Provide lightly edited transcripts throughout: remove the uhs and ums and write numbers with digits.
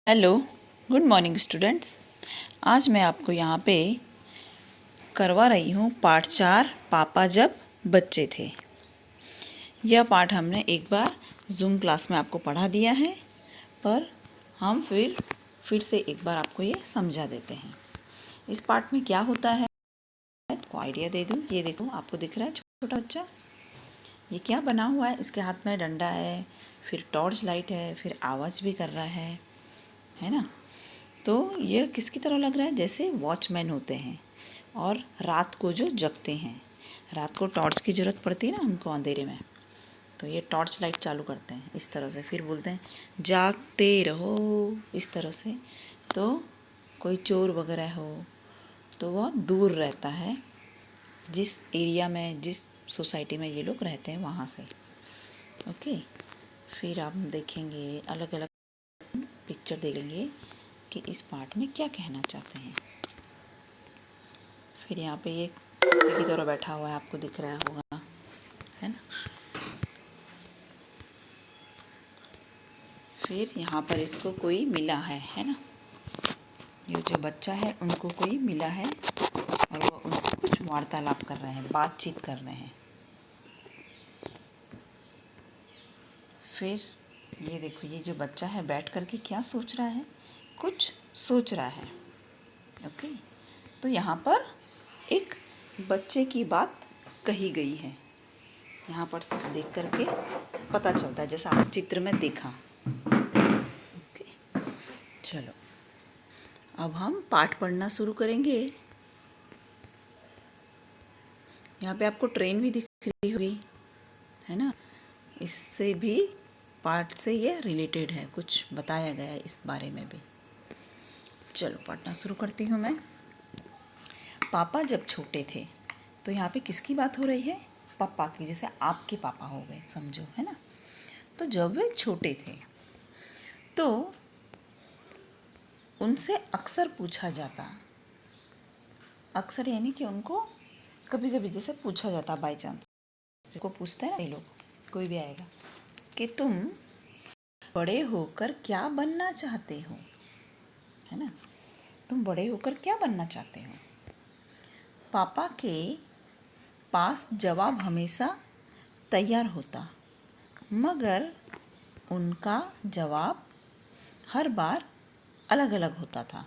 Hello, good morning students. आज मैं आपको यहाँ पे करवा रही हूँ पाठ 4 पापा जब बच्चे थे। यह पाठ हमने एक बार जूम क्लास में आपको पढ़ा दिया है, पर हम फिर से एक बार आपको ये समझा देते हैं। इस पाठ में क्या होता है को आइडिया दे दूँ। ये देखो, आपको दिख रहा है छोटा बच्चा, ये क्या बना हुआ है। इसके हाथ में डंडा है, फिर टॉर्च लाइट है, फिर आवाज़ भी कर रहा है ना। तो यह किसकी तरह लग रहा है, जैसे वॉचमैन होते हैं और रात को जो जगते हैं। रात को टॉर्च की ज़रूरत पड़ती है ना हमको अंधेरे में, तो ये टॉर्च लाइट चालू करते हैं इस तरह से, फिर बोलते हैं जागते रहो इस तरह से। तो कोई चोर वगैरह हो तो वह दूर रहता है, जिस एरिया में, जिस सोसाइटी में ये लोग रहते हैं वहाँ से। ओके, फिर आप देखेंगे अलग अलग पिक्चर देखेंगे कि इस पार्ट में क्या कहना चाहते हैं। फिर यहाँ पे ये कुत्ते की तरह बैठा हुआ है, आपको दिख रहा होगा, है ना। फिर यहाँ पर इसको कोई मिला है ना। ये जो बच्चा है उनको कोई मिला है और वो उनसे कुछ वार्तालाप कर रहे हैं, बातचीत कर रहे हैं। फिर ये देखो, ये जो बच्चा है बैठ करके क्या सोच रहा है, कुछ सोच रहा है। ओके, तो यहाँ पर एक बच्चे की बात कही गई है, यहाँ पर देख करके पता चलता है, जैसा आप चित्र में देखा। ओके, चलो अब हम पाठ पढ़ना शुरू करेंगे। यहाँ पे आपको ट्रेन भी दिख रही होगी, है ना। इससे भी पाठ से ये रिलेटेड है, कुछ बताया गया है इस बारे में भी। चलो पढ़ना शुरू करती हूँ मैं। पापा जब छोटे थे, तो यहाँ पे किसकी बात हो रही है, पापा की, जैसे आपके पापा हो गए समझो, है ना। तो जब वे छोटे थे तो उनसे अक्सर पूछा जाता, अक्सर यानी कि उनको कभी कभी जैसे पूछा जाता, बाई चांस को पूछते हैं ना ये लोग, कोई भी आएगा, कि तुम बड़े होकर क्या बनना चाहते हो, है ना। तुम बड़े होकर क्या बनना चाहते हो। पापा के पास जवाब हमेशा तैयार होता, मगर उनका जवाब हर बार अलग अलग होता था।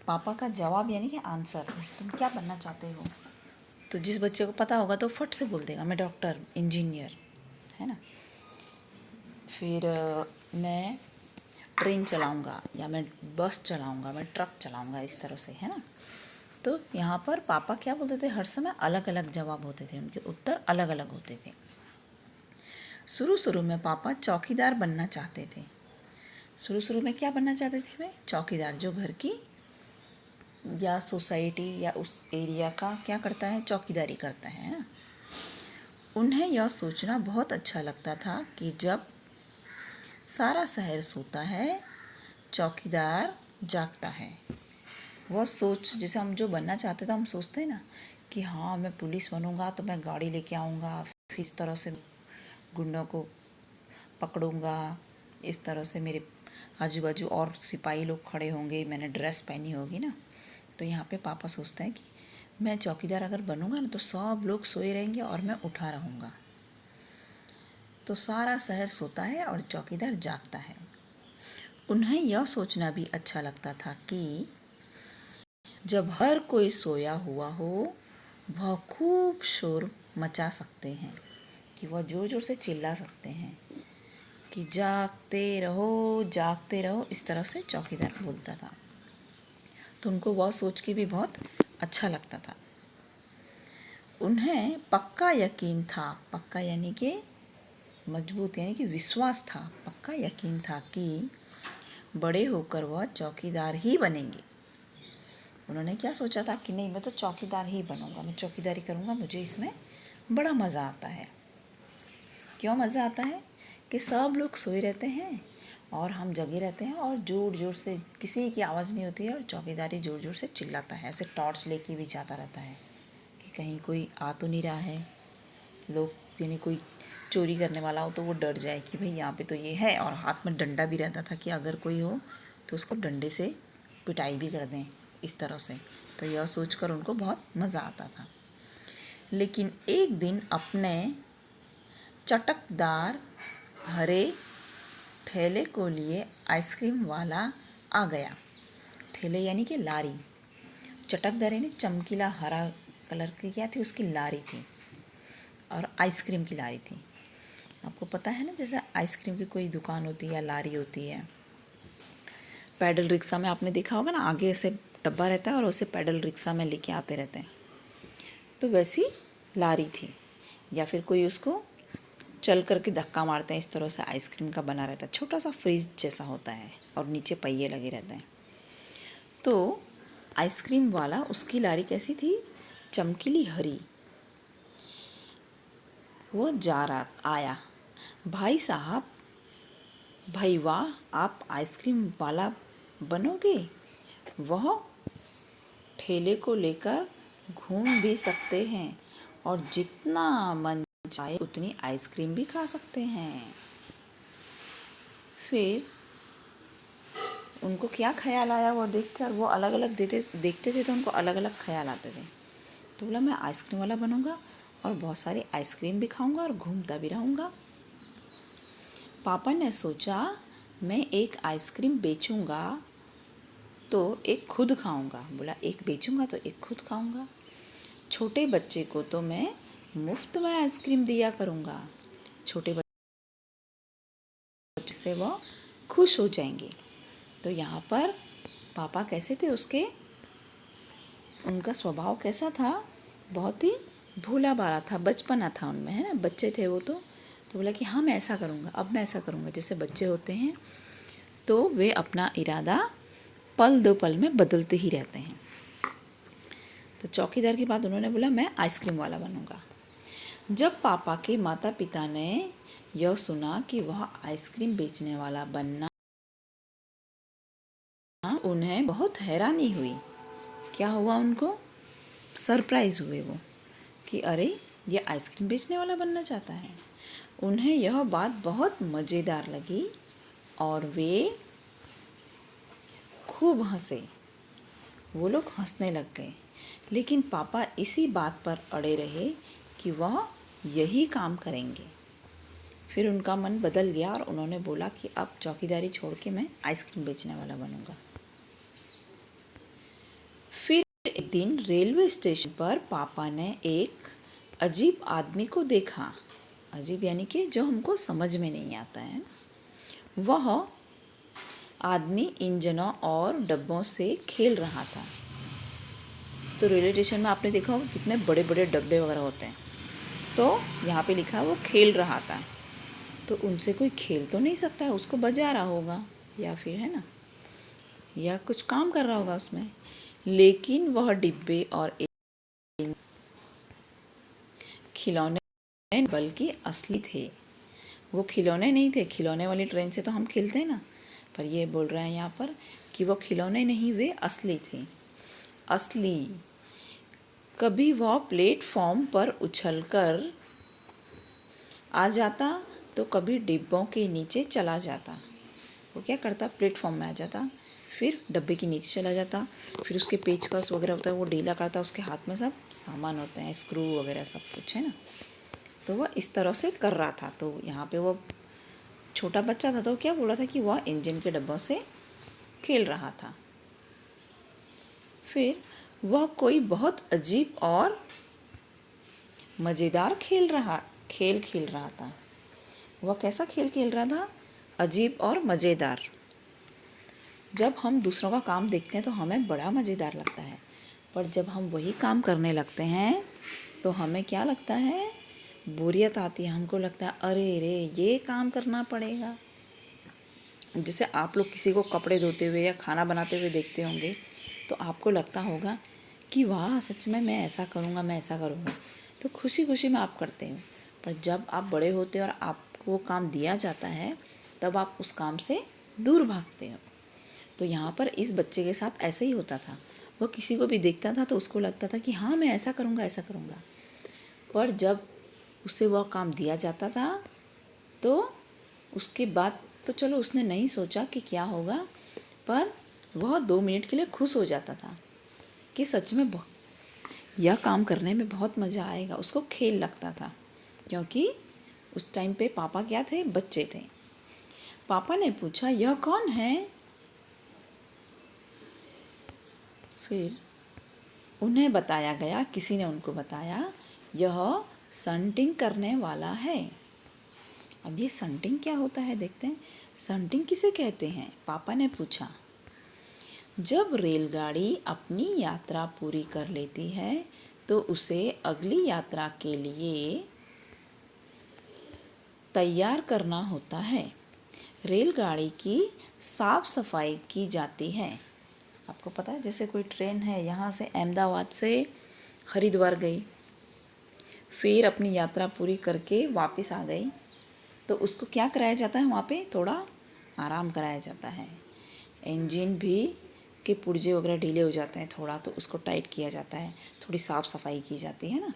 पापा का जवाब यानी कि आंसर, तुम क्या बनना चाहते हो, तो जिस बच्चे को पता होगा तो फट से बोल देगा मैं डॉक्टर, इंजीनियर, है ना। फिर मैं ट्रेन चलाऊंगा, या मैं बस चलाऊंगा, मैं ट्रक चलाऊंगा, इस तरह से, है ना। तो यहाँ पर पापा क्या बोलते थे, हर समय अलग अलग जवाब होते थे, उनके उत्तर अलग अलग होते थे। शुरू शुरू में पापा चौकीदार बनना चाहते थे। शुरू शुरू में क्या बनना चाहते थे वे, चौकीदार, जो घर की या सोसाइटी या उस एरिया का क्या करता है, चौकीदारी करता है ना। उन्हें यह सोचना बहुत अच्छा लगता था कि जब सारा शहर सोता है, चौकीदार जागता है। वह सोच, जैसे हम जो बनना चाहते थे, हम सोचते हैं ना कि हाँ मैं पुलिस बनूंगा तो मैं गाड़ी लेके आऊँगा, फिर इस तरह से गुंडों को पकड़ूंगा, इस तरह से मेरे आजू बाजू और सिपाही लोग खड़े होंगे, मैंने ड्रेस पहनी होगी ना। तो यहाँ पे पापा सोचते हैं कि मैं चौकीदार अगर बनूंगा ना तो सब लोग सोए रहेंगे और मैं उठा रहूँगा। तो सारा शहर सोता है और चौकीदार जागता है। उन्हें यह सोचना भी अच्छा लगता था कि जब हर कोई सोया हुआ हो, वह खूब शोर मचा सकते हैं, कि वह ज़ोर ज़ोर से चिल्ला सकते हैं कि जागते रहो, इस तरह से चौकीदार बोलता था। तो उनको वह सोच के भी बहुत अच्छा लगता था। उन्हें पक्का यकीन था, पक्का यानी कि मजबूत, यानी कि विश्वास था, पक्का यकीन था कि बड़े होकर वह चौकीदार ही बनेंगे। उन्होंने क्या सोचा था कि नहीं, मैं तो चौकीदार ही बनूंगा, मैं चौकीदारी करूंगा, मुझे इसमें बड़ा मज़ा आता है। क्यों मज़ा आता है, कि सब लोग सोए रहते हैं और हम जगे रहते हैं, और ज़ोर ज़ोर से किसी की आवाज़ नहीं होती है, और चौकीदारी ज़ोर ज़ोर से चिल्लाता है, ऐसे टॉर्च लेके भी जाता रहता है कि कहीं कोई आ तो नहीं रहा है, लोग यानी कोई चोरी करने वाला हो तो वो डर जाए कि भाई यहाँ पे तो ये है, और हाथ में डंडा भी रहता था कि अगर कोई हो तो उसको डंडे से पिटाई भी कर दें इस तरह से। तो यह सोचकर उनको बहुत मज़ा आता था। लेकिन एक दिन अपने चटकदार हरे ठेले को लिए आइसक्रीम वाला आ गया। ठेले यानी कि लारी, चटकदार यानी चमकीला हरा कलर की क्या थी, उसकी लारी थी, और आइसक्रीम की लारी थी। आपको पता है ना, जैसे आइसक्रीम की कोई दुकान होती है या लारी होती है, पैडल रिक्शा में आपने देखा होगा ना, आगे ऐसे डब्बा रहता है और उसे पैडल रिक्शा में लेके आते रहते हैं, तो वैसी लारी थी। या फिर कोई उसको चल करके धक्का मारते हैं, इस तरह से आइसक्रीम का बना रहता है, छोटा सा फ्रिज जैसा होता है और नीचे पहिए लगे रहते हैं। तो आइसक्रीम वाला, उसकी लारी कैसी थी, चमकीली हरी। वो जा रहा आया, भाई साहब, भाई वाह, आप आइसक्रीम वाला बनोगे? वह ठेले को लेकर घूम भी सकते हैं और जितना मन चाहे उतनी आइसक्रीम भी खा सकते हैं। फिर उनको क्या ख्याल आया, वो देखकर, वो अलग अलग देखते थे तो उनको अलग अलग ख्याल आते थे। तो बोला मैं आइसक्रीम वाला बनूंगा और बहुत सारी आइसक्रीम भी खाऊंगा और घूमता भी रहूंगा। पापा ने सोचा मैं एक आइसक्रीम बेचूंगा तो एक खुद खाऊंगा। बोला एक बेचूंगा तो एक खुद खाऊंगा। छोटे बच्चे को तो मैं मुफ्त में आइसक्रीम दिया करूंगा, छोटे बच्चे से वो खुश हो जाएंगे। तो यहाँ पर पापा कैसे थे, उनका स्वभाव कैसा था, बहुत ही भोला भाला था, बचपना था उनमें, है ना, बच्चे थे वो। तो बोला कि हाँ मैं ऐसा करूँगा, अब मैं ऐसा करूँगा। जैसे बच्चे होते हैं तो वे अपना इरादा पल दो पल में बदलते ही रहते हैं। तो चौकीदार की बात उन्होंने बोला मैं आइसक्रीम वाला बनूँगा। जब पापा के माता पिता ने यह सुना कि वह आइसक्रीम बेचने वाला बनना, उन्हें बहुत हैरानी हुई। क्या हुआ, उनको सरप्राइज़ हुए वो कि अरे ये आइसक्रीम बेचने वाला बनना चाहता है। उन्हें यह बात बहुत मज़ेदार लगी और वे खूब हंसे। वो लोग हंसने लग गए, लेकिन पापा इसी बात पर अड़े रहे कि वह यही काम करेंगे। फिर उनका मन बदल गया और उन्होंने बोला कि अब चौकीदारी छोड़ के मैं आइसक्रीम बेचने वाला बनूंगा। फिर एक दिन रेलवे स्टेशन पर पापा ने एक अजीब आदमी को देखा। अजीब यानी कि जो हमको समझ में नहीं आता है। वह आदमी इंजनों और डब्बों से खेल रहा था। तो रेलवे स्टेशन में आपने देखा होगा कितने बड़े बड़े डब्बे वगैरह होते हैं। तो यहाँ पे लिखा है वो खेल रहा था। तो उनसे कोई खेल तो नहीं सकता है, उसको बजा रहा होगा या फिर, है ना, या कुछ काम कर रहा होगा उसमें। लेकिन वह डिब्बे और खिलौने बल्कि असली थे। वो खिलौने नहीं थे। खिलौने वाली ट्रेन से तो हम खेलते हैं ना, पर ये बोल रहे हैं यहाँ पर कि वो खिलौने नहीं, वे असली थे। असली। कभी वह प्लेटफॉर्म पर उछलकर आ जाता तो कभी डिब्बों के नीचे चला जाता। वो क्या करता, प्लेटफॉर्म में आ जाता, फिर डब्बे के नीचे चला जाता, फिर उसके पेचकस वगैरह होता है वो ढीला करता, उसके हाथ में सब सामान होते हैं, स्क्रू वगैरह सब कुछ, है ना। तो वह इस तरह से कर रहा था। तो यहाँ पे वो छोटा बच्चा था तो क्या बोला था कि वह इंजन के डब्बों से खेल रहा था। फिर वह कोई बहुत अजीब और मज़ेदार खेल खेल रहा था। वह कैसा खेल खेल रहा था, अजीब और मज़ेदार। जब हम दूसरों का काम देखते हैं तो हमें बड़ा मज़ेदार लगता है, पर जब हम वही काम करने लगते हैं तो हमें क्या लगता है, बोरियत आती है। हमको लगता है अरे रे ये काम करना पड़ेगा। जैसे आप लोग किसी को कपड़े धोते हुए या खाना बनाते हुए देखते होंगे तो आपको लगता होगा कि वाह सच में मैं ऐसा करूँगा, मैं ऐसा करूँगा, तो खुशी खुशी में आप करते हो। पर जब आप बड़े होते हो और आपको वो काम दिया जाता है तब आप उस काम से दूर भागते हो। तो यहाँ पर इस बच्चे के साथ ऐसा ही होता था। वह किसी को भी देखता था तो उसको लगता था कि हाँ मैं ऐसा करूँगा, ऐसा करूँगा। पर जब उसे वह काम दिया जाता था, तो उसके बाद तो चलो उसने नहीं सोचा कि क्या होगा, पर वह 2 मिनट के लिए खुश हो जाता था कि सच में यह काम करने में बहुत मज़ा आएगा। उसको खेल लगता था, क्योंकि उस टाइम पे पापा क्या थे, बच्चे थे। पापा ने पूछा, यह कौन है? फिर उन्हें बताया गया, किसी ने उनको बताया, यह संटिंग करने वाला है। अब ये संटिंग क्या होता है देखते हैं। संटिंग किसे कहते हैं? पापा ने पूछा। जब रेलगाड़ी अपनी यात्रा पूरी कर लेती है तो उसे अगली यात्रा के लिए तैयार करना होता है। रेलगाड़ी की साफ सफाई की जाती है। आपको पता है, जैसे कोई ट्रेन है, यहाँ से अहमदाबाद से हरिद्वार गई, फिर अपनी यात्रा पूरी करके वापस आ गई, तो उसको क्या कराया जाता है? वहाँ पे थोड़ा आराम कराया जाता है। इंजन भी के पुर्जे वगैरह ढीले हो जाते हैं थोड़ा, तो उसको टाइट किया जाता है, थोड़ी साफ़ सफाई की जाती है ना,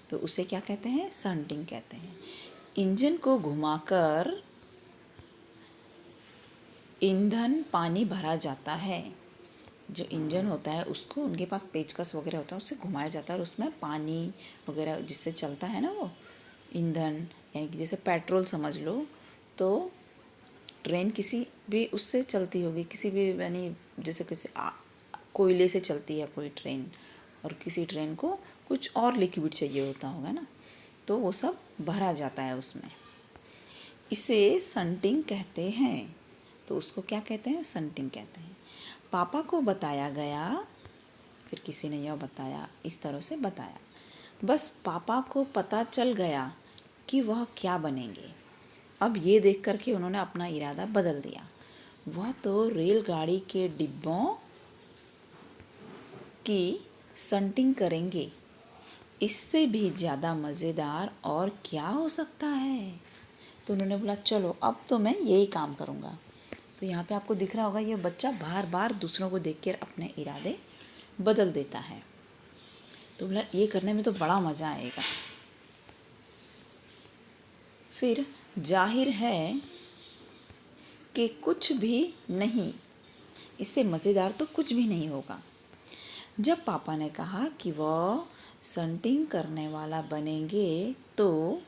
तो उसे क्या कहते हैं? संटिंग कहते हैं। इंजन को घुमाकर ईंधन पानी भरा जाता है। जो इंजन होता है उसको, उनके पास पेचकस वगैरह होता है, उससे घुमाया जाता है और उसमें पानी वगैरह जिससे चलता है ना वो ईंधन, यानी कि जैसे पेट्रोल समझ लो, तो ट्रेन किसी भी उससे चलती होगी, किसी भी, यानी जैसे किसी कोयले से चलती है कोई ट्रेन, और किसी ट्रेन को कुछ और लिक्विड चाहिए होता होगा ना, तो वो सब भरा जाता है उसमें। इसे संटिंग कहते हैं। तो उसको क्या कहते हैं? संटिंग कहते हैं। पापा को बताया गया, फिर किसी ने यह बताया, इस तरह से बताया। बस पापा को पता चल गया कि वह क्या बनेंगे। अब ये देख कर के उन्होंने अपना इरादा बदल दिया। वह तो रेलगाड़ी के डिब्बों की संटिंग करेंगे। इससे भी ज़्यादा मज़ेदार और क्या हो सकता है? तो उन्होंने बोला, चलो अब तो मैं यही काम करूँगा। तो यहाँ पे आपको दिख रहा होगा, ये बच्चा बार बार दूसरों को देख कर अपने इरादे बदल देता है। तो बोला, ये करने में तो बड़ा मज़ा आएगा। फिर जाहिर है कि कुछ भी नहीं, इससे मज़ेदार तो कुछ भी नहीं होगा। जब पापा ने कहा कि वह संटिंग करने वाला बनेंगे, तो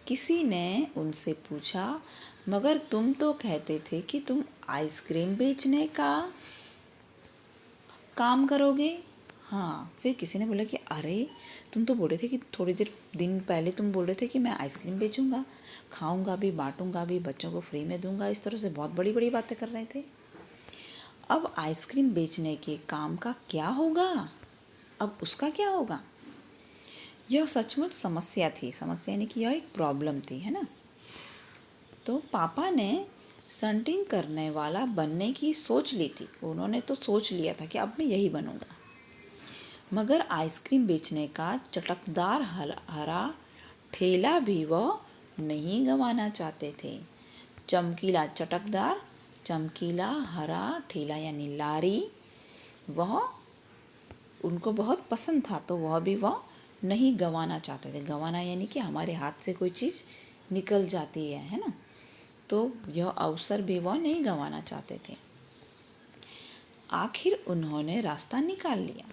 किसी ने उनसे पूछा, मगर तुम तो कहते थे कि तुम आइसक्रीम बेचने का काम करोगे। हाँ, फिर किसी ने बोला कि अरे, तुम तो बोल रहे थे कि थोड़ी देर दिन पहले तुम बोल रहे थे कि मैं आइसक्रीम बेचूंगा, खाऊंगा भी, बांटूंगा भी, बच्चों को फ्री में दूंगा, इस तरह से बहुत बड़ी बड़ी बातें कर रहे थे। अब आइसक्रीम बेचने के काम का क्या होगा? अब उसका क्या होगा? यह सचमुच समस्या थी। समस्या यानी कि यह एक प्रॉब्लम थी, है ना। तो पापा ने संटिंग करने वाला बनने की सोच ली थी। उन्होंने तो सोच लिया था कि अब मैं यही बनूंगा, मगर आइसक्रीम बेचने का चटकदार हरा ठेला भी वह नहीं गंवाना चाहते थे। चमकीला चटकदार, चमकीला हरा ठेला यानी लारी, वह उनको बहुत पसंद था, तो वह भी वह नहीं गंवाना चाहते थे। गंवाना यानी कि हमारे हाथ से कोई चीज़ निकल जाती है ना, तो यह अवसर भी वह नहीं गंवाना चाहते थे। आखिर उन्होंने रास्ता निकाल लिया।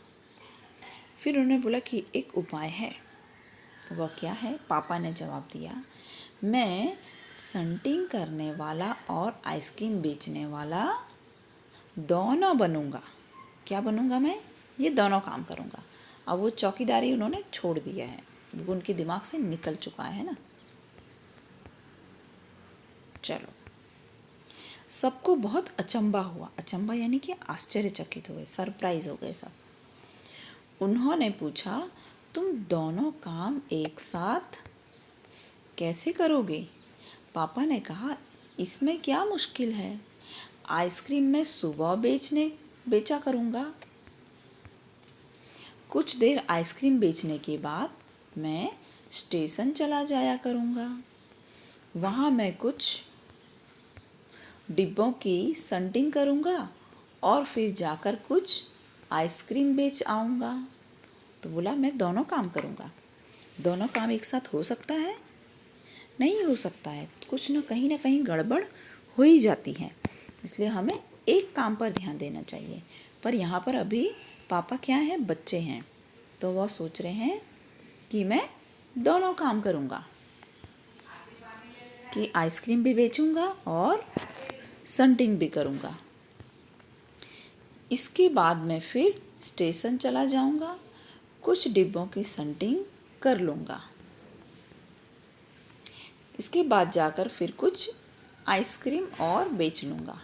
फिर उन्होंने बोला कि एक उपाय है। वह क्या है? पापा ने जवाब दिया, मैं संटिंग करने वाला और आइसक्रीम बेचने वाला दोनों बनूंगा। क्या बनूंगा मैं? ये दोनों काम करूंगा। अब वो चौकीदारी उन्होंने छोड़ दिया है, वो उनके दिमाग से निकल चुका है ना। चलो, सबको बहुत अचंभा हुआ। अचंभा यानी कि आश्चर्यचकित हुए, सरप्राइज हो गए सब। उन्होंने पूछा, तुम दोनों काम एक साथ कैसे करोगे? पापा ने कहा, इसमें क्या मुश्किल है, आइसक्रीम मैं सुबह बेचा करूँगा। कुछ देर आइसक्रीम बेचने के बाद मैं स्टेशन चला जाया करूँगा। वहाँ मैं कुछ डिब्बों की संटिंग करूँगा और फिर जाकर कुछ आइसक्रीम बेच आऊँगा। तो बोला, मैं दोनों काम करूँगा। दोनों काम एक साथ हो सकता है? नहीं हो सकता है। कुछ ना कहीं गड़बड़ हो ही जाती है। इसलिए हमें एक काम पर ध्यान देना चाहिए। पर यहाँ पर अभी पापा क्या हैं, बच्चे हैं, तो वह सोच रहे हैं कि मैं दोनों काम करूँगा, कि आइसक्रीम भी बेचूँगा और सनटिंग भी करूँगा। इसके बाद मैं फिर स्टेशन चला जाऊँगा, कुछ डिब्बों की सनटिंग कर लूँगा। इसके बाद जाकर फिर कुछ आइसक्रीम और बेच लूँगा।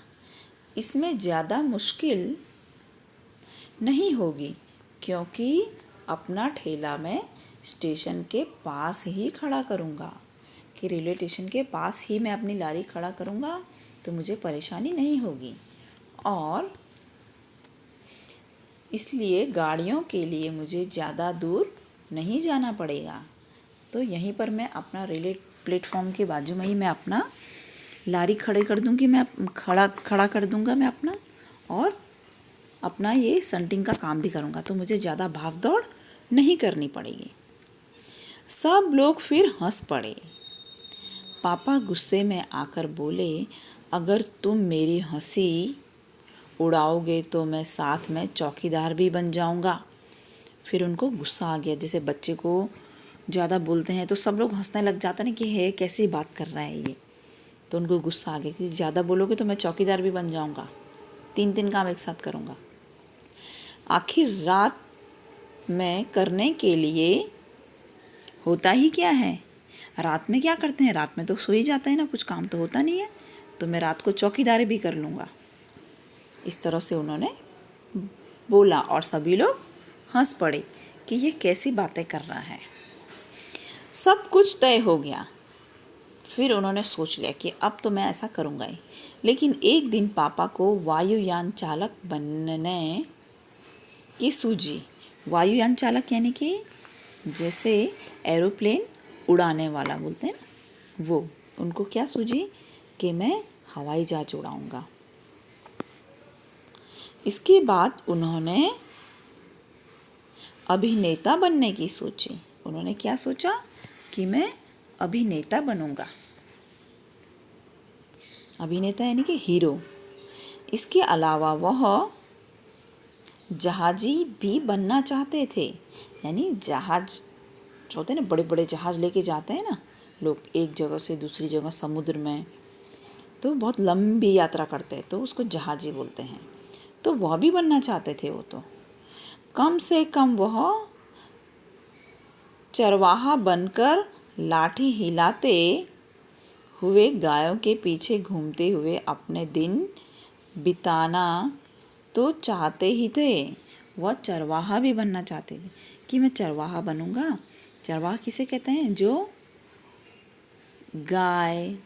इसमें ज़्यादा मुश्किल नहीं होगी, क्योंकि अपना ठेला मैं स्टेशन के पास ही खड़ा करूँगा, कि रेलवे स्टेशन के पास ही मैं अपनी लारी खड़ा करूँगा, तो मुझे परेशानी नहीं होगी। और इसलिए गाड़ियों के लिए मुझे ज़्यादा दूर नहीं जाना पड़ेगा। तो यहीं पर मैं अपना रेलवे प्लेटफॉर्म के बाजू में ही मैं अपना लारी खड़े कर दूँगी, मैं खड़ा कर दूँगा मैं अपना, और अपना ये सनटिंग का काम भी करूँगा। तो मुझे ज़्यादा भाग दौड़ नहीं करनी पड़ेगी। सब लोग फिर हंस पड़े। पापा गुस्से में आकर बोले, अगर तुम मेरी हंसी उड़ाओगे तो मैं साथ में चौकीदार भी बन जाऊँगा। फिर उनको गुस्सा आ गया। जैसे बच्चे को ज़्यादा बोलते हैं तो सब लोग हंसने लग जाते हैं कि है कैसी बात कर रहा है ये। तो उनको गुस्सा आ गया कि ज़्यादा बोलोगे तो मैं चौकीदार भी बन जाऊँगा, 3 काम एक साथ करूँगा। आखिर रात में करने के लिए होता ही क्या है? रात में क्या करते हैं? रात में तो सो ही जाते हैं ना, कुछ काम तो होता नहीं है। तो मैं रात को चौकीदारी भी कर लूँगा। इस तरह से उन्होंने बोला और सभी लोग हंस पड़े कि ये कैसी बातें कर रहा है। सब कुछ तय हो गया। फिर उन्होंने सोच लिया कि अब तो मैं ऐसा करूँगा ही। लेकिन एक दिन पापा को वायुयान चालक बनने की सूझी। वायुयान चालक यानी कि जैसे एरोप्लेन उड़ाने वाला बोलते हैं ना, वो उनको क्या सूझी कि मैं हवाई जहाज उड़ाऊँगा। इसके बाद उन्होंने अभिनेता बनने की सोची। उन्होंने क्या सोचा कि मैं अभिनेता बनूंगा। अभिनेता यानी कि हीरो। इसके अलावा वह जहाजी भी बनना चाहते थे। यानी जहाज होते हैं ना, बड़े बड़े जहाज लेके जाते हैं ना लोग एक जगह से दूसरी जगह समुद्र में, तो बहुत लंबी यात्रा करते हैं, तो उसको जहाजी बोलते हैं। तो वह भी बनना चाहते थे वो। तो कम से कम वह चरवाहा बनकर लाठी हिलाते हुए गायों के पीछे घूमते हुए अपने दिन बिताना तो चाहते ही थे। वह चरवाहा भी बनना चाहते थे कि मैं चरवाहा बनूंगा। चरवाहा किसे कहते हैं? जो गाय,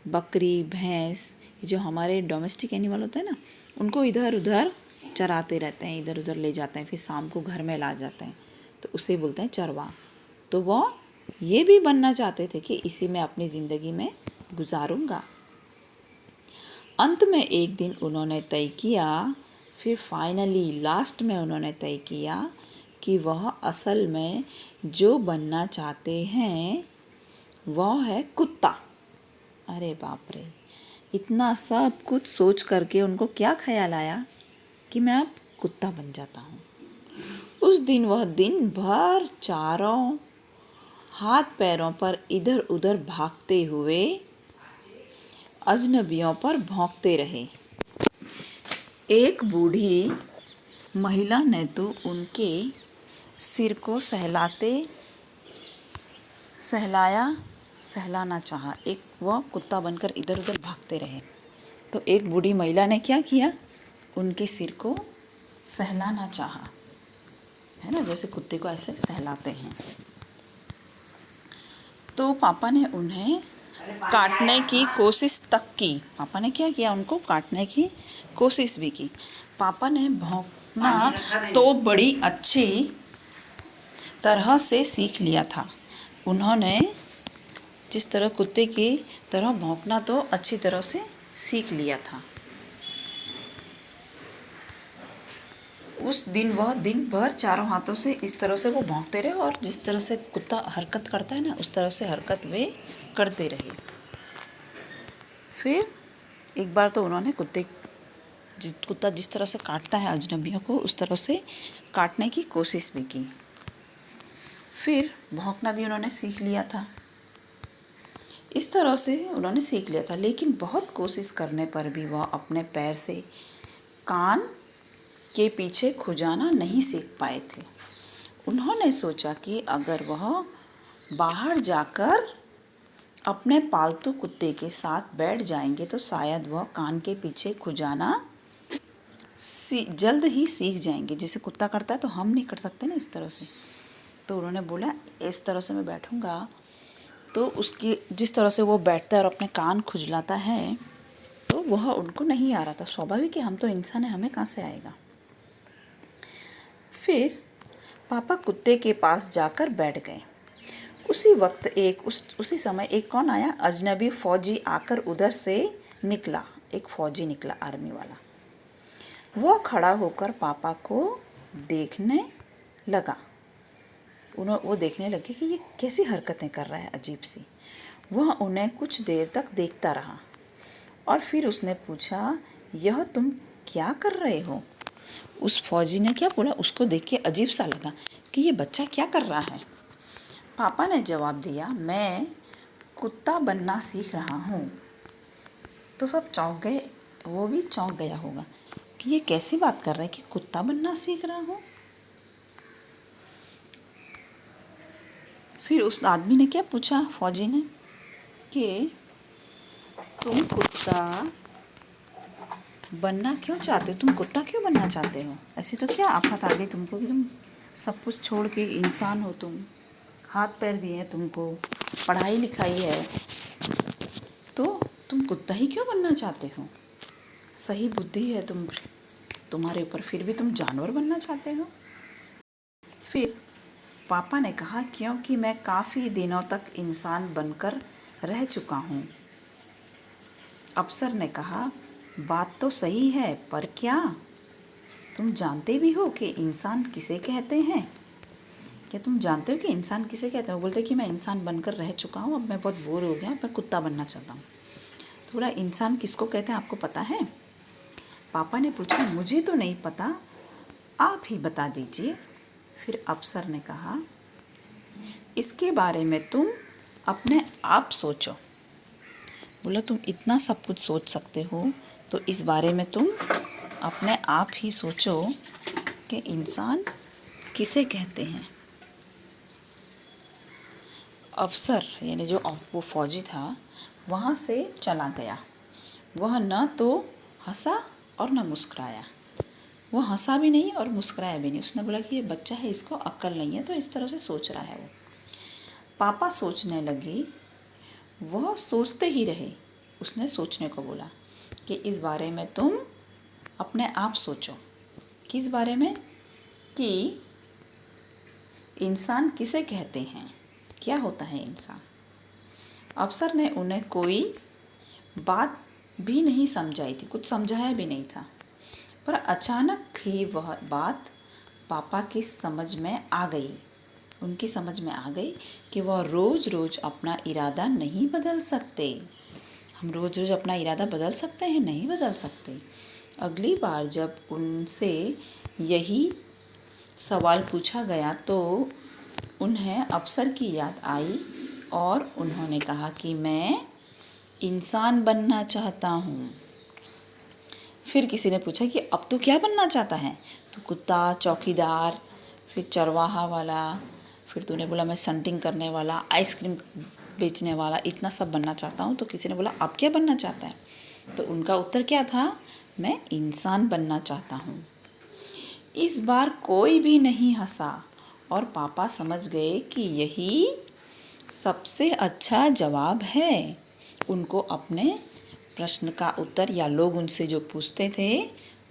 बकरी, भैंस, जो हमारे डोमेस्टिक एनिमल होते हैं ना, उनको इधर उधर चराते रहते हैं, इधर उधर ले जाते हैं, फिर शाम को घर में ला जाते हैं, तो उसे बोलते हैं चरवाहा। तो वह ये भी बनना चाहते थे कि इसी में अपनी ज़िंदगी में गुजारूंगा। अंत में एक दिन उन्होंने तय किया, फिर फाइनली लास्ट में उन्होंने तय किया कि वह असल में जो बनना चाहते हैं वह है कुत्ता। अरे बाप रे, इतना सब कुछ सोच करके उनको क्या ख्याल आया कि मैं अब कुत्ता बन जाता हूँ। उस दिन वह दिन भर चारों हाथ पैरों पर इधर उधर भागते हुए अजनबियों पर भौंकते रहे। एक बूढ़ी महिला ने तो उनके सिर को सहलाना चाहा। एक वह कुत्ता बनकर इधर उधर भागते रहे, तो एक बूढ़ी महिला ने क्या किया, उनके सिर को सहलाना चाहा, है ना, जैसे कुत्ते को ऐसे सहलाते हैं। तो पापा ने उन्हें काटने की कोशिश तक की। पापा ने क्या किया, उनको काटने की कोशिश भी की। पापा ने भौंकना तो बड़ी अच्छी तरह से सीख लिया था। उन्होंने जिस तरह कुत्ते की तरह भौंकना तो अच्छी तरह से सीख लिया था। उस दिन वह दिन भर चारों हाथों से इस तरह से वो भौंकते रहे और जिस तरह से कुत्ता हरकत करता है ना, उस तरह से हरकत वे करते रहे। फिर एक बार तो उन्होंने कुत्ता जिस तरह से काटता है अजनबियों को, उस तरह से काटने की कोशिश भी की। फिर भौंकना भी उन्होंने सीख लिया था। इस तरह से उन्होंने सीख लिया था, लेकिन बहुत कोशिश करने पर भी वह अपने पैर से कान के पीछे खुजाना नहीं सीख पाए थे। उन्होंने सोचा कि अगर वह बाहर जाकर अपने पालतू कुत्ते के साथ बैठ जाएंगे तो शायद वह कान के पीछे खुजाना जल्द ही सीख जाएंगे। जैसे कुत्ता करता है तो हम नहीं कर सकते ना इस तरह से। तो उन्होंने बोला इस तरह से मैं बैठूंगा तो उसकी जिस तरह से वो बैठता है और अपने कान खुजलाता है तो वह उनको नहीं आ रहा था। स्वाभाविक है, हम तो इंसान हैं, हमें कहाँ से आएगा। फिर पापा कुत्ते के पास जाकर बैठ गए। उसी समय एक कौन आया, अजनबी फौजी आकर उधर से निकला। एक फौजी निकला, आर्मी वाला। वह खड़ा होकर पापा को देखने लगा। वो देखने लगे कि ये कैसी हरकतें कर रहा है अजीब सी। वह उन्हें कुछ देर तक देखता रहा और फिर उसने पूछा, यह तुम क्या कर रहे हो? उस फौजी ने क्या बोला, उसको देख के अजीब सा लगा कि ये बच्चा क्या कर रहा है। पापा ने जवाब दिया, मैं कुत्ता बनना सीख रहा हूँ। तो सब चौंक गए, वो भी चौंक गया होगा कि ये कैसी बात कर रहा है कि कुत्ता बनना सीख रहा हूँ। फिर उस आदमी ने क्या पूछा, फौजी ने, कि तुम कुत्ता बनना क्यों चाहते हो? तुम कुत्ता क्यों बनना चाहते हो? ऐसी तो क्या आफत आ गई तुमको कि तुम सब कुछ छोड़ के इंसान हो, तुम हाथ पैर दिए हैं तुमको, पढ़ाई लिखाई है, तो तुम कुत्ता ही क्यों बनना चाहते हो? सही बुद्धि है तुम्हारे ऊपर, फिर भी तुम जानवर बनना चाहते हो। फिर पापा ने कहा, क्योंकि मैं काफ़ी दिनों तक इंसान बनकर रह चुका हूँ। अफसर ने कहा, बात तो सही है, पर क्या तुम जानते भी हो कि इंसान किसे कहते हैं? क्या तुम जानते हो कि इंसान किसे कहते हैं? वो बोलते कि मैं इंसान बनकर रह चुका हूँ, अब मैं बहुत बोर हो गया, मैं कुत्ता बनना चाहता हूँ। थोड़ा इंसान किसको कहते हैं आपको पता है? पापा ने पूछा, मुझे तो नहीं पता, आप ही बता दीजिए। फिर अफसर ने कहा, इसके बारे में तुम अपने आप सोचो। बोला, तुम इतना सब कुछ सोच सकते हो तो इस बारे में तुम अपने आप ही सोचो कि इंसान किसे कहते हैं। अफसर यानी जो वो फौजी था वहाँ से चला गया। वह न तो हंसा और न मुस्कुराया। वो हंसा भी नहीं और मुस्कुराया भी नहीं। उसने बोला कि ये बच्चा है, इसको अक्ल नहीं है, तो इस तरह से सोच रहा है वो। पापा सोचने लगे, वह सोचते ही रहे। उसने सोचने को बोला कि इस बारे में तुम अपने आप सोचो। किस बारे में? कि इंसान किसे कहते हैं, क्या होता है इंसान। अफसर ने उन्हें कोई बात भी नहीं समझाई थी, कुछ समझाया भी नहीं था, पर अचानक ही वह बात पापा की समझ में आ गई। उनकी समझ में आ गई कि वह रोज़ रोज़ अपना इरादा नहीं बदल सकते। हम रोज़ रोज़ अपना इरादा बदल सकते हैं? नहीं बदल सकते। अगली बार जब उनसे यही सवाल पूछा गया तो उन्हें अफसर की याद आई और उन्होंने कहा कि मैं इंसान बनना चाहता हूँ। फिर किसी ने पूछा कि अब तो क्या बनना चाहता है? तो कुत्ता, चौकीदार, फिर चरवाहा वाला, फिर तूने बोला मैं संटिंग करने वाला, आइसक्रीम बेचने वाला, इतना सब बनना चाहता हूँ। तो किसी ने बोला अब क्या बनना चाहता है? तो उनका उत्तर क्या था? मैं इंसान बनना चाहता हूँ। इस बार कोई भी नहीं हंसा और पापा समझ गए कि यही सबसे अच्छा जवाब है। उनको अपने प्रश्न का उत्तर या लोग उनसे जो पूछते थे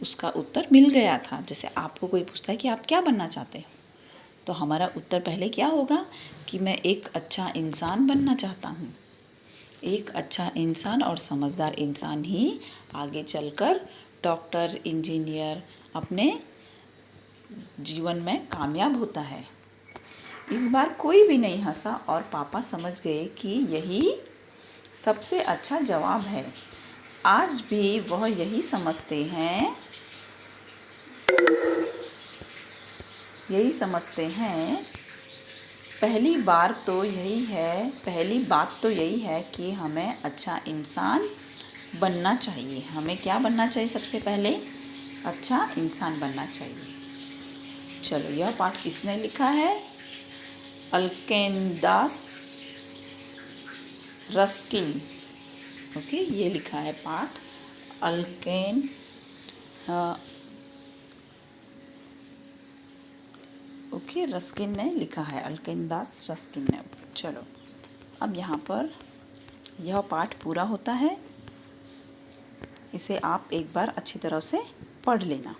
उसका उत्तर मिल गया था। जैसे आपको कोई पूछता है कि आप क्या बनना चाहते हो, तो हमारा उत्तर पहले क्या होगा कि मैं एक अच्छा इंसान बनना चाहता हूँ। एक अच्छा इंसान और समझदार इंसान ही आगे चलकर डॉक्टर, इंजीनियर, अपने जीवन में कामयाब होता है। इस बार कोई भी नहीं हंसा और पापा समझ गए कि यही सबसे अच्छा जवाब है। आज भी वह यही समझते हैं पहली बात तो यही है कि हमें अच्छा इंसान बनना चाहिए। हमें क्या बनना चाहिए? सबसे पहले अच्छा इंसान बनना चाहिए। चलो, यह पाठ किसने लिखा है? अल्केनदास रस्किन। ओके, ये लिखा है पाठ रस्किन ने लिखा है, अल्केनदास रस्किन ने। चलो, अब यहाँ पर यह पाठ पूरा होता है। इसे आप एक बार अच्छी तरह से पढ़ लेना।